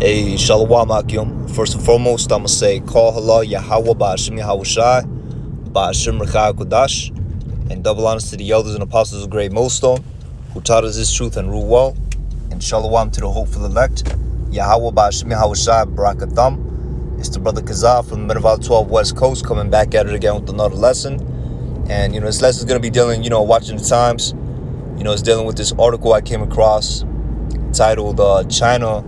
Hey, Shalom Akim. First and foremost, I'm going to say, Call Halal Yahweh Ba'ashim Yahushai, Ba'ashim Rekha Kodash, and double honors to the elders and apostles of Great Millstone, who taught us this truth and rule well, and Shalom to the hopeful elect, Yahweh Ba'ashim Yahushai, Barakatham. It's the brother Kazah from the Minerval 12 West Coast, coming back at it again with another lesson. And, this lesson is going to be dealing, watching the times. It's dealing with this article I came across titled, China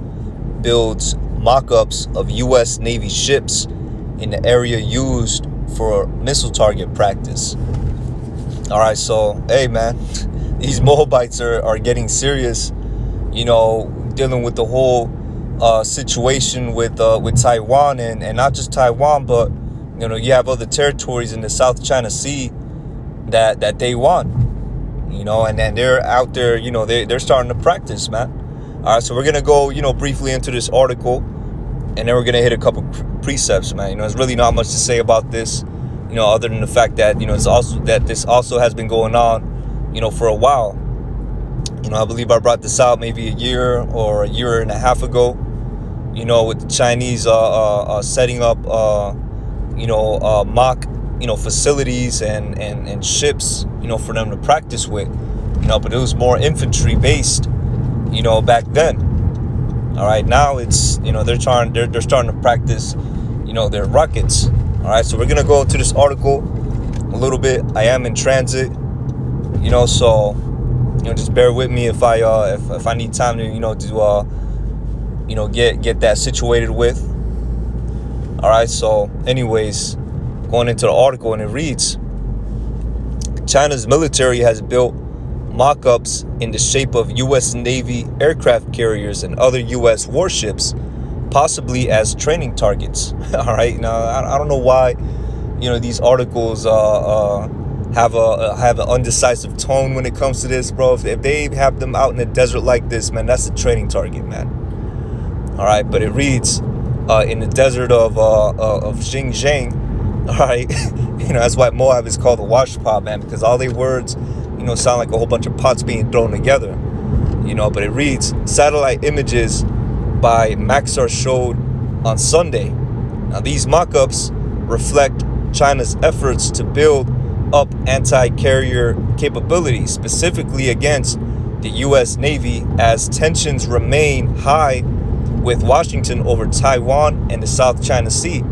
builds mock-ups of U.S. Navy ships in the area used for missile target practice. All right, so, hey, man, these Moabites are getting serious, dealing with the whole situation with Taiwan, and not just Taiwan, but, you have other territories in the South China Sea that they want, and then they're out there, they're starting to practice, man. All right, so we're going to go, briefly into this article, and then we're going to hit a couple precepts, man. There's really not much to say about this, other than the fact that, it's also that this also has been going on, for a while. I believe I brought this out maybe a year or a year and a half ago, with the Chinese setting up, mock, facilities and ships, for them to practice with, but it was more infantry based, back then. All right, now it's, they're starting to practice, their rockets. All right, so we're gonna go into this article a little bit. I am in transit, so just bear with me if I need time to get that situated with. All right, so anyways, going into the article, and it reads: China's military has built mock-ups in the shape of U.S. Navy aircraft carriers and other U.S. warships, possibly as training targets. All right, now I don't know why, these articles have an undecisive tone when it comes to this, bro. If they have them out in the desert like this, man, that's a training target, man. All right, but it reads in the desert of Xinjiang. All right, that's why Moab is called a wash pot, man, because all their words sound like a whole bunch of pots being thrown together, but it reads: satellite images by Maxar showed on Sunday. Now, these mock-ups reflect China's efforts to build up anti-carrier capabilities, specifically against the U.S. Navy, as tensions remain high with Washington over Taiwan and the South China Sea.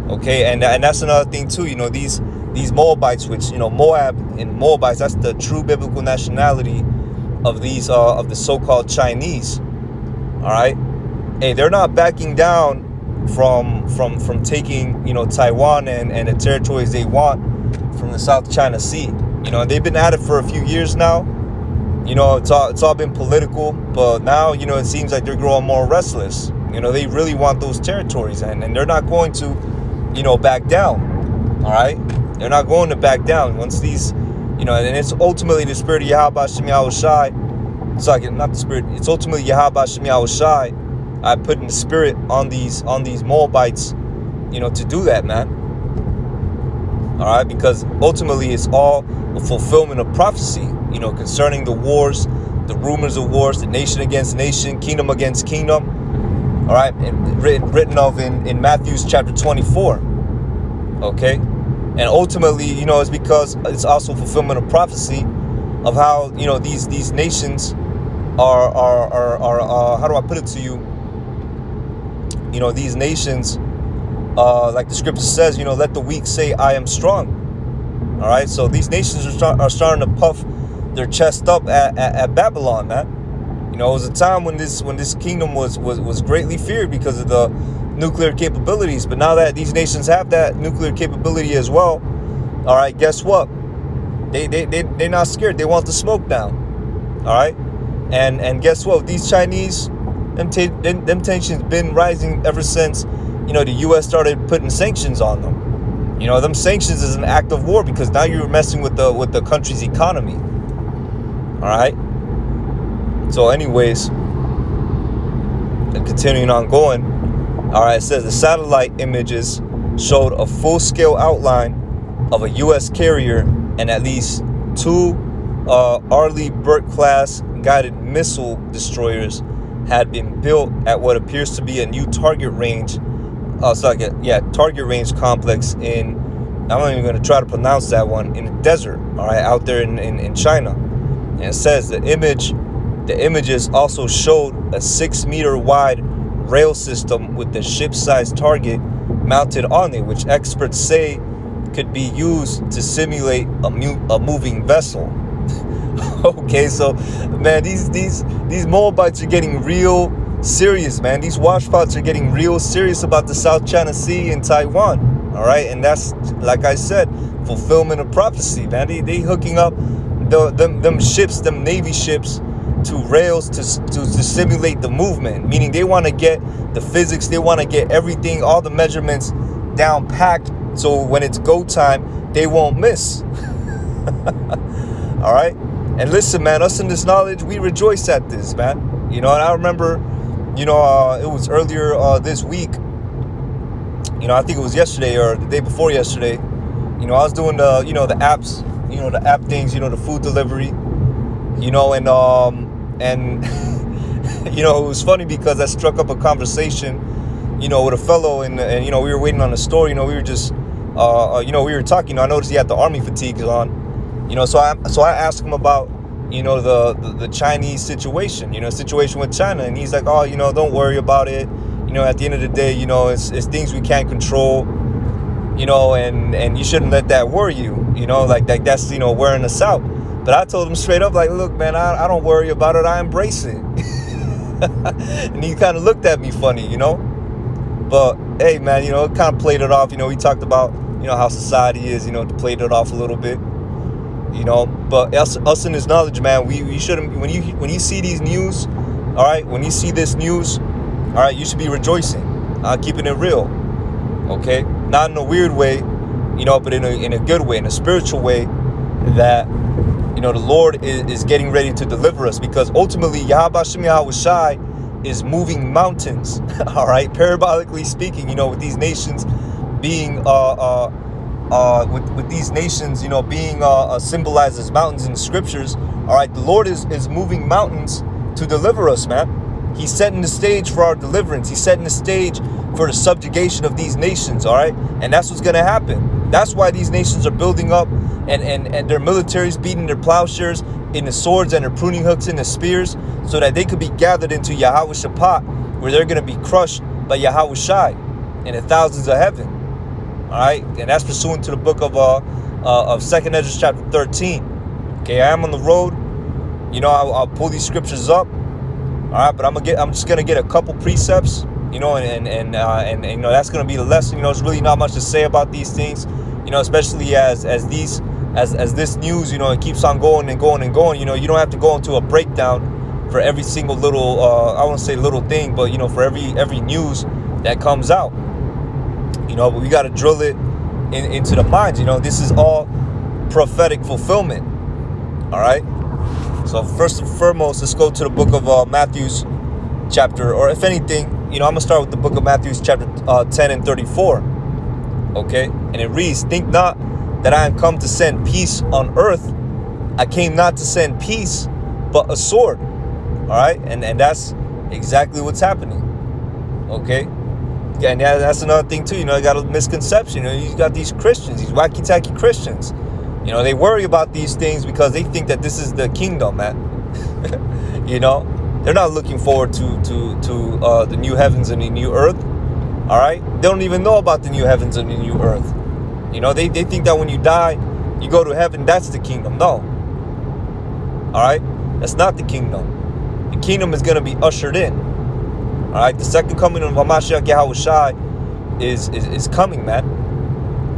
Okay, and that's another thing too, these Moabites, which, Moab and Moabites, that's the true biblical nationality of these, of the so-called Chinese. All right. Hey, they're not backing down from taking, Taiwan and the territories they want from the South China Sea. They've been at it for a few years now. It's all been political, but now, it seems like they're growing more restless. They really want those territories, and they're not going to, back down. All right. They're not going to back down once these, and it's ultimately the spirit of Yahweh Shem Yahushai. Sorry, not the spirit. It's ultimately Yahweh Shem Yahushai. I put in the spirit on these Moabites, to do that, man. All right, because ultimately it's all a fulfillment of prophecy, concerning the wars, the rumors of wars, the nation against nation, kingdom against kingdom. All right, and written of in Matthew's chapter 24. Okay. And ultimately, it's because it's also fulfillment of prophecy of how, these nations are how do I put it to you? These nations, like the scripture says, let the weak say, I am strong. All right. So these nations are starting to puff their chest up at Babylon, man. It was a time when this kingdom was greatly feared because of the nuclear capabilities, but now that these nations have that nuclear capability as well, all right, guess what? They're not scared. They want the smoke down. All right, and guess what? These Chinese, them tensions been rising ever since the U.S. started putting sanctions on them. Them sanctions is an act of war, because now you're messing with the country's economy. All right. So, anyways, continuing on going. All right, it says the satellite images showed a full-scale outline of a U.S. carrier and at least two Arleigh Burke-class guided missile destroyers had been built at what appears to be a new target range. Target range complex in, I'm not even going to try to pronounce that one, in the desert, all right, out there in China. And it says the images also showed a 6-meter wide rail system with the ship-sized target mounted on it, which experts say could be used to simulate a moving vessel. Okay, so man, these Moabites are getting real serious, man. These washpots are getting real serious about the South China Sea and Taiwan. All right, and that's, like I said, fulfillment of prophecy, man. They hooking up them ships, them Navy ships, to rails to simulate the movement. Meaning they want to get the physics, they want to get everything, all the measurements down packed, so when it's go time, they won't miss. All right. And listen, man, us in this knowledge, we rejoice at this, man. You know, and I remember, you know, it was earlier this week. You know, I think it was yesterday or the day before yesterday. You know, I was doing the, you know, the apps, you know, the app things, you know, the food delivery. You know, and you know, it was funny because I struck up a conversation, you know, with a fellow, and you know, we were waiting on the store. You know, we were just, you know, we were talking. You know, I noticed he had the army fatigues on. You know, so I asked him about, you know, the Chinese situation, you know, situation with China. And he's like, oh, you know, don't worry about it. You know, at the end of the day, you know, it's things we can't control, you know, and you shouldn't let that worry you, you know, like that's, you know, wearing us out. But I told him straight up, like, look, man, I don't worry about it. I embrace it. And he kind of looked at me funny, you know. But, hey, man, you know, it kind of played it off. You know, we talked about, you know, how society is, you know, played it off a little bit. You know, but us in this knowledge, man, we shouldn't, when you see these news, all right, when you see this news, all right, you should be rejoicing, keeping it real, okay, not in a weird way, you know, but in a good way, in a spiritual way, that, you know, the Lord is getting ready to deliver us, because ultimately Yahweh Shem Yahweh Shai is moving mountains, all right, parabolically speaking, you know, with these nations being with these nations, you know, being symbolized as mountains in the scriptures. All right, the Lord is moving mountains to deliver us, man. He's setting the stage for our deliverance. He's setting the stage for the subjugation of these nations. All right, and that's what's going to happen. That's why these nations are building up, and their militaries beating their plowshares in the swords and their pruning hooks in the spears, so that they could be gathered into Yahweh Shaphat, where they're going to be crushed by Yahweh Shai in the thousands of heaven. All right, and that's pursuant to the book of 2nd Ezra chapter 13. Okay, I am on the road. You know, I'll pull these scriptures up. All right, but I'm just gonna get a couple precepts. You know, and you know, that's gonna be the lesson. You know, there's really not much to say about these things. You know, especially as this news, you know, it keeps on going and going and going. You know, you don't have to go into a breakdown for every single little I won't say little thing, but you know, for every news that comes out. You know, but we got to drill it into the minds. You know, this is all prophetic fulfillment. All right. So first and foremost, let's go to the book of Matthew's chapter, or if anything, you know, I'm going to start with the book of Matthew's chapter 10 and 34. Okay. And it reads, think not that I am come to send peace on earth. I came not to send peace, but a sword. All right. And that's exactly what's happening. Okay. Yeah, and that's another thing too. You know, you got a misconception. You know, you got these Christians, these wacky-tacky Christians. You know, they worry about these things because they think that this is the kingdom, man. You know, they're not looking forward to the new heavens and the new earth. All right, they don't even know about the new heavens and the new earth. You know, they think that when you die, you go to heaven. That's the kingdom. No. All right, that's not the kingdom. The kingdom is going to be ushered in. All right, the second coming of Hamashiach Yahweh Shai is coming, man.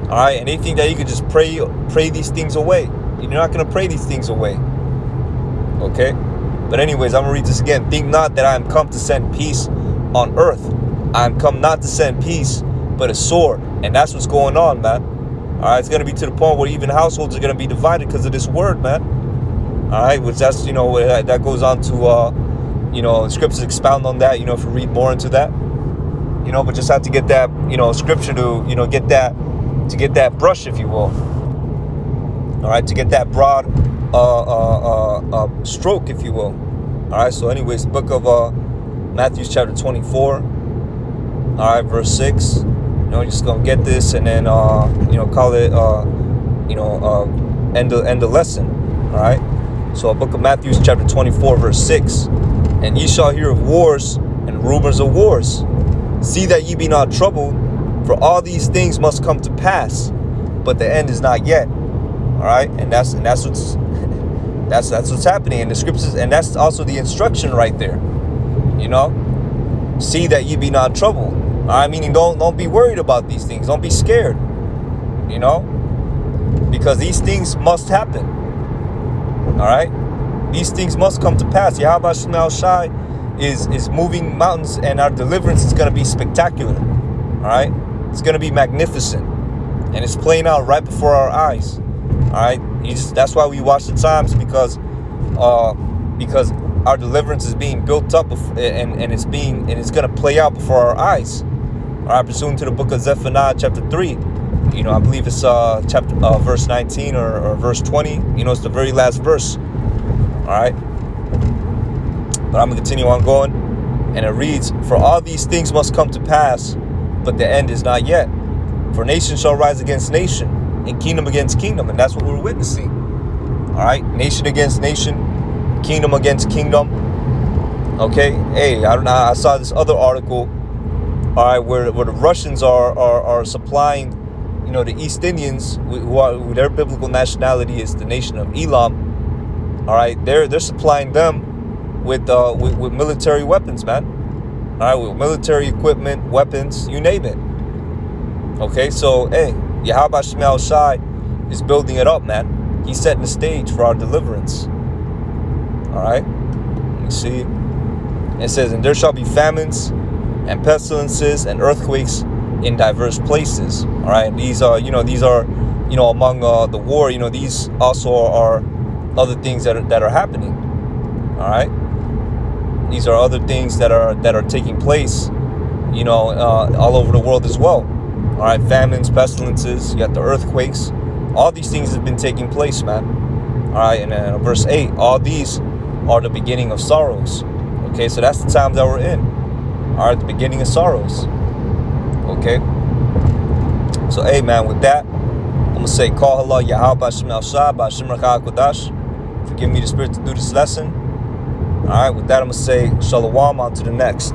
All right, and they think that you could just pray these things away. You're not going to pray these things away. Okay? But anyways, I'm going to read this again. Think not that I am come to send peace on earth. I am come not to send peace, but a sword. And that's what's going on, man. All right, it's going to be to the point where even households are going to be divided because of this word, man. All right, which that's, you know, that goes on to... you know, scriptures expound on that, you know, if you read more into that, you know, but just have to get that, you know, scripture to, you know, get that brush, if you will. All right, to get that broad stroke, if you will. All right, so anyways, book of Matthew chapter 24. All right, verse 6. You're just gonna get this and then call it end the lesson. All right. So, book of Matthew chapter 24, verse 6. And ye shall hear of wars and rumors of wars. See that ye be not troubled, for all these things must come to pass, but the end is not yet. All right, and that's what's that's what's happening in the scriptures, and that's also the instruction right there. See that ye be not troubled. All right, meaning don't be worried about these things. Don't be scared. Because these things must happen. All right, these things must come to pass. Yahweh Shemel Shai is moving mountains, and our deliverance is going to be spectacular. All right, it's going to be magnificent, and it's playing out right before our eyes. All right, that's why we watch the times, because our deliverance is being built up, and it's going to play out before our eyes. All right, pursuant to the book of Zephaniah chapter 3. I believe it's verse 19 or verse 20. It's the very last verse. All right, but I'm gonna continue on going, and it reads, "For all these things must come to pass, but the end is not yet. For nation shall rise against nation, and kingdom against kingdom," and that's what we're witnessing. All right, nation against nation, kingdom against kingdom. Okay, hey, I don't know. I saw this other article. All right, where the Russians are supplying, the East Indians, who their biblical nationality is the nation of Elam. All right, they're supplying them with military weapons, man. All right, with military equipment, weapons, you name it. Okay, so hey, Yahweh Shemel Shai is building it up, man. He's setting the stage for our deliverance. All right, let me see. It says, "And there shall be famines and pestilences and earthquakes in diverse places." All right, and these are among the war. These also are other things that are happening. All right, these are other things that are taking place, all over the world as well. All right, famines, pestilences, you got the earthquakes. All these things have been taking place, man. All right, and then verse 8, all these are the beginning of sorrows. Okay, so that's the time that we're in. All right, the beginning of sorrows. Okay, so hey, man, with that, I'm gonna say, call Allah Yahweh Shemel Shai B'Hashem Rachai Kodash. Forgive me the spirit to do this lesson. All right, with that, I'm gonna say shalom, on to the next.